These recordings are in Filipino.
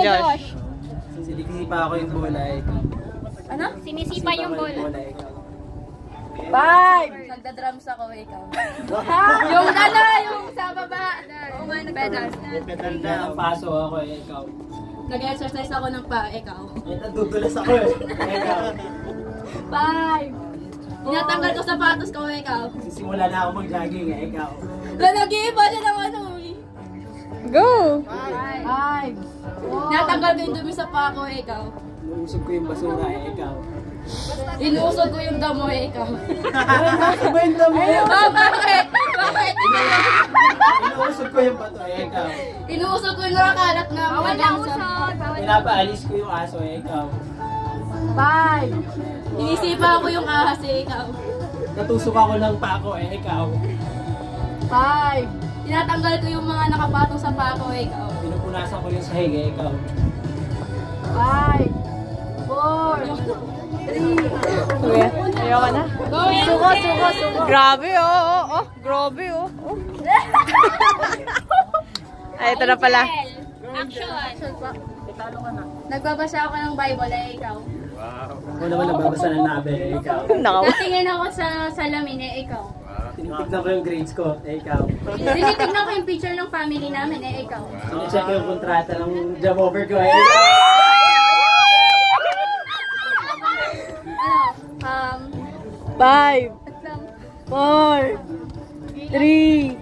Josh. Sinisipa ako yung bola eh. Ano? Sinisipa yung bola. Five! Nagda-drums ako, ikaw. Yung ano, yung sa baba. Pedal. Pedal na, ang paso ako eh, ikaw. Nag-exercise ako ng pa, ikaw. Nadudulas ako eh, ikaw. Five! Tinatanggal ko sapatos ko, ikaw. Sisimula na ako mag-jogging eh, ikaw. Nag-iiba siya ng ano eh. Go! Five! Tinatanggal ko yung dumi sa pa ko, ikaw. Inuusog ko yung basura eh, ikaw. Inuusog ko yung damo, ikaw. Inuusog ko yung damo. Bakit? Bakit? Inuusog ko yung bato eh, ikaw. Inuusog ko yung nakakalat na mga usog. Pinapaalis ko yung aso eh, ikaw. Five! Inisipa ko yung ahas eh, ikaw. Natusok ako ng pako eh, ikaw. Five! Tinatanggal ko yung mga nakapatong sa pako eh, ikaw. Pinupunasan ko yung sahig eh, ikaw. Five! Four! Three! Kuya, ayoko na. Suko! Grabe oh. Grabe oh. Ay, ito na pala. Action pa. Nagbabasa ako ng Bible eh, ikaw. Ako naman nagbabasa ng nabe eh, ikaw. Natingin ako sa salamin eh, ikaw. Tinitignan ko yung grades ko eh, ikaw. Tinitignan ko yung picture ng family namin eh, ikaw. Sinecheck ko yung kontrata ng job offer ko eh, ikaw. Five, 4, 3,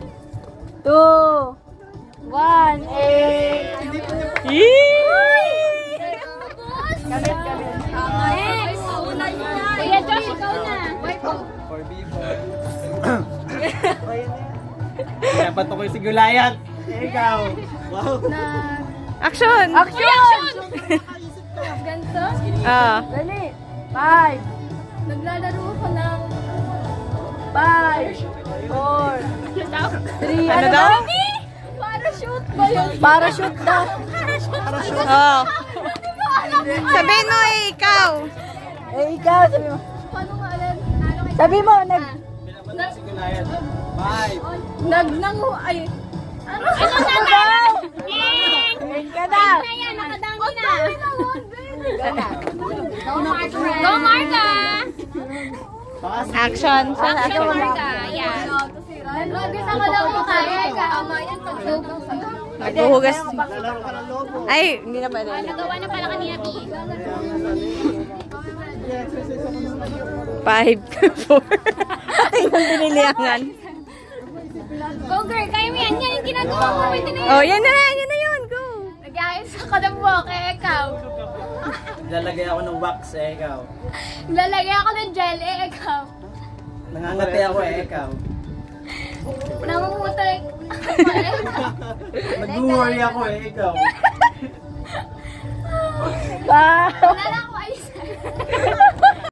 2, 1, Kuya Josh, ikaw na. Dapat ako yung sigulayat eh, ikaw. Wow. Action! Ganto? Dali. Five. Naglalaro ako ng 5, 4, 3, Ano daw? Parachute ba yun? Parachute daw. Oh. Sabihin mo ikaw. Ikaw, sabi mo. Paano nga alam? Sabi mo, Sigulayat. 5. Ay. Ano daw? Ka na. Nakadami na. Go, Marga! Action. Action, Marga. Yan. Nag-ugas ako lang mo kaya. Tama yan. Nagbuhugas. Ay, hindi na pwede. Nagawa na pala kanina, P. 5, 4. Tingnan diniliangan. Go, girl. Kaya mo yan. Yan yung ginagawa ko. Oh, yan na yun. Go. Nag-ayos ako ng buhok eh, ikaw. Lalagay ako ng wax eh, ikaw. Lalagay ako ng gel eh, ikaw. Nangangati ako eh, ikaw. Namumutay. Nag-worry ako eh, ikaw. Bye. Wala na ako ayos.